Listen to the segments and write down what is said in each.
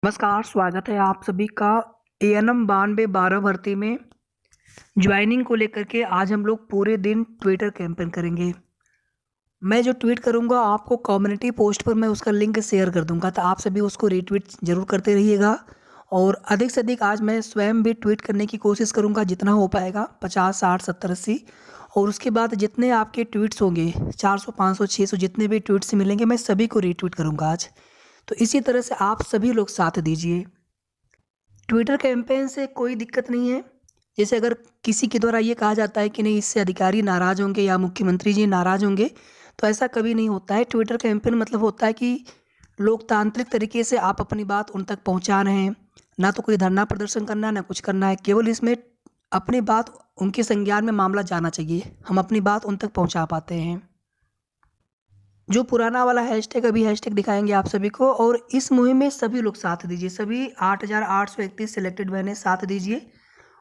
नमस्कार, स्वागत है आप सभी का एएनएम 9212 भर्ती में ज्वाइनिंग को लेकर के आज हम लोग पूरे दिन ट्विटर कैंपेन करेंगे। मैं जो ट्वीट करूंगा आपको कम्युनिटी पोस्ट पर मैं उसका लिंक शेयर कर दूंगा, तो आप सभी उसको रीट्वीट ज़रूर करते रहिएगा। और अधिक से अधिक आज मैं स्वयं भी ट्वीट करने की कोशिश करूंगा, जितना हो पाएगा 50, 60, 70, 80। और उसके बाद जितने आपके ट्वीट्स होंगे 400, 500, 600 जितने भी ट्वीट्स मिलेंगे मैं सभी को रीट्वीट करूंगा आज। तो इसी तरह से आप सभी लोग साथ दीजिए। ट्विटर कैंपेन से कोई दिक्कत नहीं है। जैसे अगर किसी के द्वारा ये कहा जाता है कि नहीं, इससे अधिकारी नाराज़ होंगे या मुख्यमंत्री जी नाराज़ होंगे, तो ऐसा कभी नहीं होता है। ट्विटर कैंपेन मतलब होता है कि लोकतांत्रिक तरीके से आप अपनी बात उन तक पहुंचा रहे हैं। ना तो कोई धरना प्रदर्शन करना है, ना कुछ करना है, केवल इसमें अपनी बात उनके संज्ञान में मामला जाना चाहिए, हम अपनी बात उन तक पहुँचा पाते हैं। जो पुराना वाला हैशटैग अभी हैशटैग दिखाएंगे आप सभी को, और इस मुहिम में सभी लोग साथ दीजिए। सभी 8,831 सिलेक्टेड बहनें साथ दीजिए।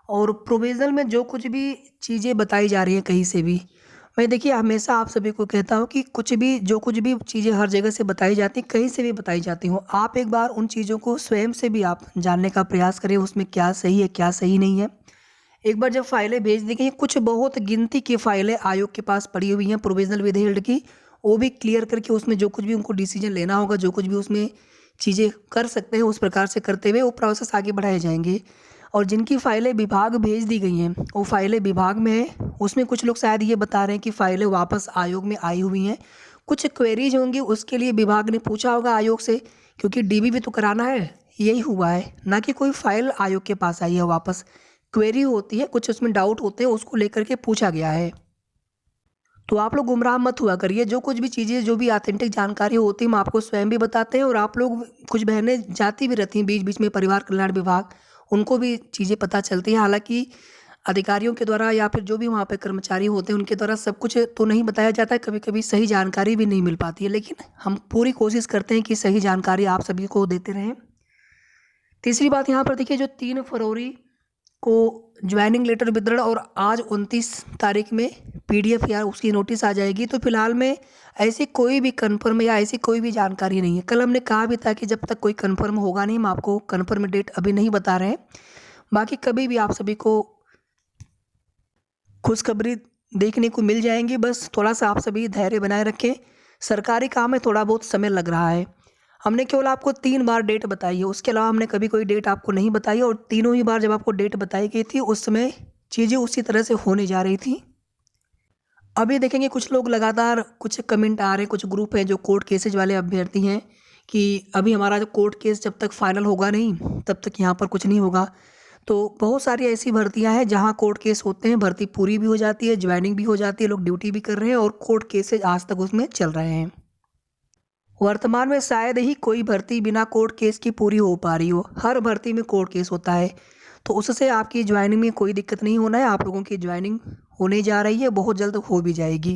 और प्रोविज़नल में जो कुछ भी चीज़ें बताई जा रही हैं कहीं से भी, मैं देखिए हमेशा आप सभी को कहता हूँ कि कुछ भी जो कुछ भी चीज़ें हर जगह से बताई जाती हैं, कहीं से भी बताई जाती हों, आप एक बार उन चीज़ों को स्वयं से भी आप जानने का प्रयास करें, उसमें क्या सही है क्या सही नहीं है। एक बार जब फाइलें भेज दी गई, कुछ बहुत गिनती की फाइलें आयोग के पास पड़ी हुई हैं प्रोविजनल विधेयक की, वो भी क्लियर करके उसमें जो कुछ भी उनको डिसीजन लेना होगा, जो कुछ भी उसमें चीज़ें कर सकते हैं उस प्रकार से करते हुए वो प्रोसेस आगे बढ़ाए जाएंगे। और जिनकी फाइलें विभाग भेज दी गई हैं वो फाइलें विभाग में है, उसमें कुछ लोग शायद ये बता रहे हैं कि फाइलें वापस आयोग में आई हुई हैं। कुछ क्वेरीज होंगी, उसके लिए विभाग ने पूछा होगा आयोग से, क्योंकि डीबी भी तो कराना है। यही हुआ है, ना कि कोई फाइल आयोग के पास आई है वापस। क्वेरी होती है, कुछ उसमें डाउट होते हैं, उसको लेकर के पूछा गया है। तो आप लोग गुमराह मत हुआ करिए। जो कुछ भी चीज़ें जो भी ऑथेंटिक जानकारी होती है हम आपको स्वयं भी बताते हैं, और आप लोग कुछ बहनें जाती भी रहती हैं बीच बीच में परिवार कल्याण विभाग, उनको भी चीज़ें पता चलती हैं। हालांकि अधिकारियों के द्वारा या फिर जो भी वहाँ पे कर्मचारी होते हैं उनके द्वारा सब कुछ तो नहीं बताया जाता है, कभी कभी सही जानकारी भी नहीं मिल पाती है, लेकिन हम पूरी कोशिश करते हैं कि सही जानकारी आप सभी को देते रहें। तीसरी बात यहाँ पर देखिए, जो 3 फरवरी को ज्वाइनिंग लेटर वितरण और आज 29 तारीख में पीडीएफ या उसकी नोटिस आ जाएगी, तो फिलहाल में ऐसी कोई भी कन्फर्म या ऐसी कोई भी जानकारी नहीं है। कल हमने कहा भी था कि जब तक कोई कन्फर्म होगा नहीं हम आपको कन्फर्म डेट अभी नहीं बता रहे हैं। बाकी कभी भी आप सभी को खुशखबरी देखने को मिल जाएंगी, बस थोड़ा सा आप सभी धैर्य बनाए रखें। सरकारी काम में थोड़ा बहुत समय लग रहा है। हमने केवल आपको 3 बार डेट बताई है, उसके अलावा हमने कभी कोई डेट आपको नहीं बताई है, और तीनों ही बार जब आपको डेट बताई गई थी उस समय चीज़ें उसी तरह से होने जा रही थी। अभी देखेंगे कुछ लोग लगातार कुछ कमेंट आ रहे हैं, कुछ ग्रुप हैं जो कोर्ट केसेज वाले अभ्यर्थी हैं कि अभी हमारा जो कोर्ट केस जब तक फाइनल होगा नहीं तब तक यहाँ पर कुछ नहीं होगा। तो बहुत सारी ऐसी भर्तियां हैं जहाँ कोर्ट केस होते हैं, भर्ती पूरी भी हो जाती है, ज्वाइनिंग भी हो जाती है, लोग ड्यूटी भी कर रहे हैं और कोर्ट केसेज आज तक उसमें चल रहे हैं। वर्तमान में शायद ही कोई भर्ती बिना कोर्ट केस की पूरी हो पा रही हो, हर भर्ती में कोर्ट केस होता है। तो उससे आपकी ज्वाइनिंग में कोई दिक्कत नहीं होना है, आप लोगों की ज्वाइनिंग होने जा रही है, बहुत जल्द हो भी जाएगी।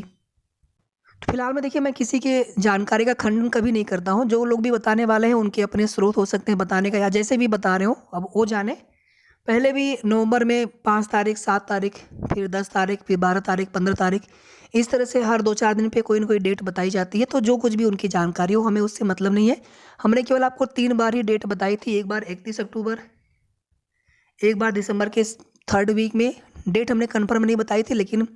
तो फिलहाल में देखिए मैं किसी के जानकारी का खंडन कभी नहीं करता हूँ, जो लोग भी बताने वाले हैं उनके अपने स्रोत हो सकते हैं बताने का, या जैसे भी बता रहे हो अब वो जाने। पहले भी नवंबर में 5 तारीख, 7 तारीख, फिर 10 तारीख, फिर 12 तारीख, 15 तारीख, इस तरह से हर 2-4 दिन पे कोई ना कोई डेट बताई जाती है। तो जो कुछ भी उनकी जानकारी हो हमें उससे मतलब नहीं है। हमने केवल आपको 3 बार ही डेट बताई थी, एक बार 31 अक्टूबर, एक बार दिसंबर के 3rd वीक में। डेट हमने कन्फर्म नहीं बताई थी, लेकिन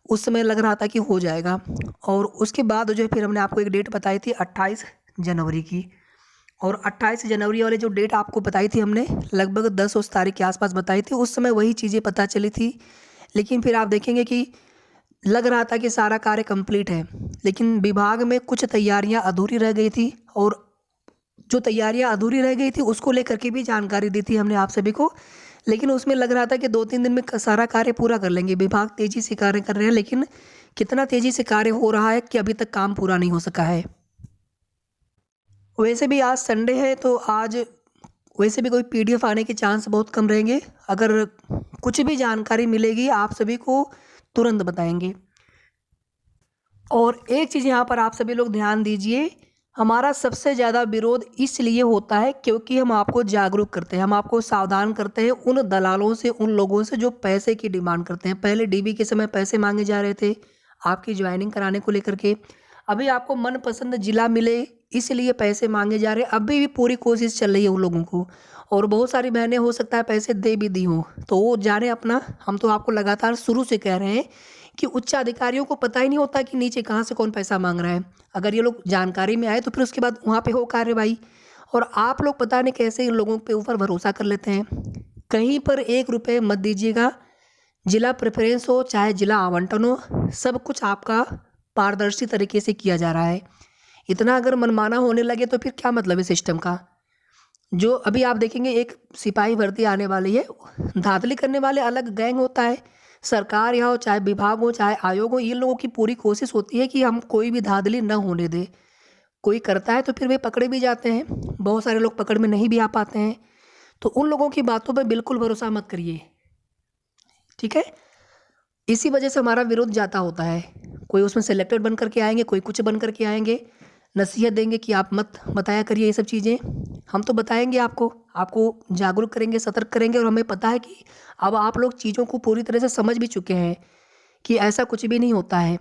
उस समय लग रहा था कि हो जाएगा। और उसके बाद जो है फिर हमने आपको एक डेट बताई थी 28 जनवरी की। और 28 जनवरी वाले जो डेट आपको बताई थी हमने, लगभग 10 उस तारीख के आसपास बताई थी, उस समय वही चीज़ें पता चली थी। लेकिन फिर आप देखेंगे कि लग रहा था कि सारा कार्य कंप्लीट है, लेकिन विभाग में कुछ तैयारियां अधूरी रह गई थी, और जो तैयारियां अधूरी रह गई थी उसको लेकर के भी जानकारी दी थी हमने आप सभी को। लेकिन उसमें लग रहा था कि 2-3 दिन में सारा कार्य पूरा कर लेंगे, विभाग तेज़ी से कार्य कर रहे हैं, लेकिन कितना तेज़ी से कार्य हो रहा है कि अभी तक काम पूरा नहीं हो सका है। वैसे भी आज संडे है, तो आज वैसे भी कोई पीडीएफ आने के चांस बहुत कम रहेंगे। अगर कुछ भी जानकारी मिलेगी आप सभी को तुरंत बताएंगे। और एक चीज़ यहाँ पर आप सभी लोग ध्यान दीजिए, हमारा सबसे ज़्यादा विरोध इसलिए होता है क्योंकि हम आपको जागरूक करते हैं, हम आपको सावधान करते हैं उन दलालों से, उन लोगों से जो पैसे की डिमांड करते हैं। पहले डीबी के समय पैसे मांगे जा रहे थे आपकी ज्वाइनिंग कराने को लेकर के, अभी आपको मनपसंद जिला मिले इसलिए पैसे मांगे जा रहे हैं। अभी भी पूरी कोशिश चल रही है उन लोगों को, और बहुत सारी बहनें हो सकता है पैसे दे भी दी हों, तो वो जाने अपना। हम तो आपको लगातार शुरू से कह रहे हैं कि उच्च अधिकारियों को पता ही नहीं होता कि नीचे कहाँ से कौन पैसा मांग रहा है। अगर ये लोग जानकारी में आए तो फिर उसके बाद वहाँ पे हो कार्रवाई। और आप लोग पता नहीं कैसे इन लोगों के ऊपर भरोसा कर लेते हैं। कहीं पर 1 रुपये मत दीजिएगा। जिला प्रेफरेंस हो चाहे जिला आवंटन हो, सब कुछ आपका पारदर्शी तरीके से किया जा रहा है। इतना अगर मनमाना होने लगे तो फिर क्या मतलब है सिस्टम का। जो अभी आप देखेंगे एक सिपाही भर्ती आने वाली है, धांधली करने वाले अलग गैंग होता है। सरकार या हो चाहे विभाग हो चाहे आयोग हो, इन लोगों की पूरी कोशिश होती है कि हम कोई भी धांधली न होने दें। कोई करता है तो फिर वे पकड़े भी जाते हैं, बहुत सारे लोग पकड़ में नहीं भी आ पाते हैं। तो उन लोगों की बातों पर बिल्कुल भरोसा मत करिए, ठीक है। इसी वजह से हमारा विरोध जाता होता है। कोई उसमें सेलेक्टेड बन करके आएंगे, कोई कुछ बन करके आएंगे, नसीहत देंगे कि आप मत बताया करिए ये सब चीज़ें। हम तो बताएंगे आपको जागरूक करेंगे, सतर्क करेंगे। और हमें पता है कि अब आप लोग चीज़ों को पूरी तरह से समझ भी चुके हैं कि ऐसा कुछ भी नहीं होता है।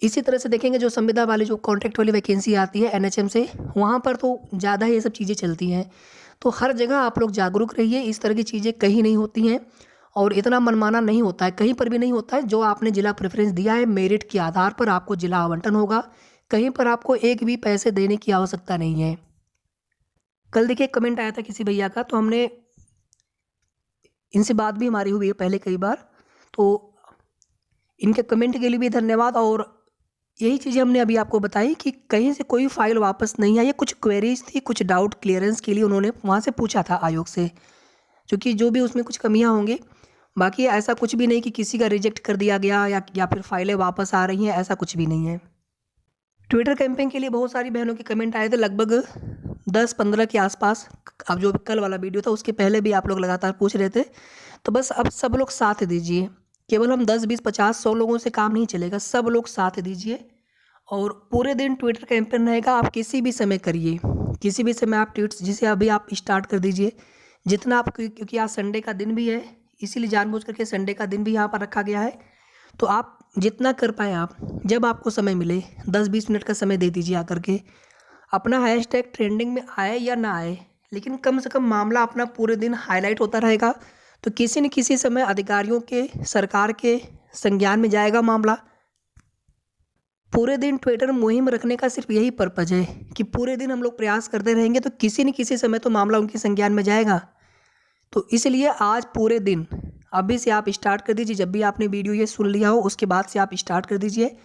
इसी तरह से देखेंगे जो संविदा वाली जो कॉन्ट्रैक्ट वाली वैकेंसी आती है NHM से, वहाँ पर तो ज़्यादा ये सब चीज़ें चलती हैं। तो हर जगह आप लोग जागरूक रहिए, इस तरह की चीज़ें कहीं नहीं होती हैं और इतना मनमाना नहीं होता है, कहीं पर भी नहीं होता है। जो आपने जिला प्रेफरेंस दिया है, मेरिट के आधार पर आपको जिला आवंटन होगा। कहीं पर आपको एक भी पैसे देने की आवश्यकता नहीं है। कल देखिए कमेंट आया था किसी भैया का, तो हमने इनसे बात भी हमारी हुई है पहले कई बार, तो इनके कमेंट के लिए भी धन्यवाद। और यही चीज़ें हमने अभी आपको बताई कि कहीं से कोई फाइल वापस नहीं आई है। कुछ क्वेरीज थी, कुछ डाउट क्लियरेंस के लिए उन्होंने वहाँ से पूछा था आयोग से, क्योंकि जो भी उसमें कुछ कमियाँ होंगी। बाकी ऐसा कुछ भी नहीं कि किसी का रिजेक्ट कर दिया गया या फिर फाइलें वापस आ रही हैं, ऐसा कुछ भी नहीं है। ट्विटर कैंपेन के लिए बहुत सारी बहनों के कमेंट आए थे, लगभग 10-15 के आसपास। अब जो कल वाला वीडियो था उसके पहले भी आप लोग लगातार पूछ रहे थे। तो बस अब सब लोग साथ दीजिए। केवल हम 10, 20, 50, 100 लोगों से काम नहीं चलेगा, सब लोग साथ दीजिए। और पूरे दिन ट्विटर कैंपेन रहेगा, आप किसी भी समय करिए, किसी भी समय आप ट्वीट्स, जिसे अभी आप स्टार्ट कर दीजिए जितना आप, क्योंकि आज संडे का दिन भी है, इसीलिए जानबूझ करके संडे का दिन भी यहाँ पर रखा गया है। तो आप जितना कर पाएँ, आप जब आपको समय मिले 10-20 मिनट का समय दे दीजिए आकर के। अपना हैशटैग ट्रेंडिंग में आए या ना आए, लेकिन कम से कम मामला अपना पूरे दिन हाईलाइट होता रहेगा, तो किसी न किसी समय अधिकारियों के, सरकार के संज्ञान में जाएगा मामला। पूरे दिन ट्विटर मुहिम रखने का सिर्फ यही पर्पज़ है कि पूरे दिन हम लोग प्रयास करते रहेंगे तो किसी न किसी समय तो मामला उनके संज्ञान में जाएगा। तो इसलिए आज पूरे दिन अभी से आप स्टार्ट कर दीजिए। जब भी आपने वीडियो ये सुन लिया हो उसके बाद से आप स्टार्ट कर दीजिए।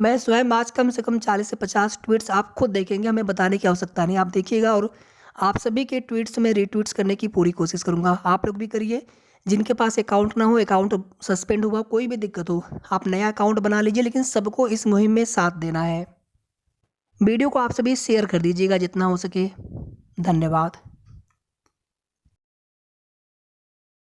मैं स्वयं आज कम से कम 40 से 50 ट्वीट्स आप खुद देखेंगे, हमें बताने की आवश्यकता नहीं, आप देखिएगा। और आप सभी के ट्वीट्स में रीट्वीट्स करने की पूरी कोशिश करूँगा, आप लोग भी करिए। जिनके पास अकाउंट ना हो, अकाउंट सस्पेंड हुआ, कोई भी दिक्कत हो, आप नया अकाउंट बना लीजिए, लेकिन सबको इस मुहिम में साथ देना है। वीडियो को आप सभी शेयर कर दीजिएगा जितना हो सके। धन्यवाद।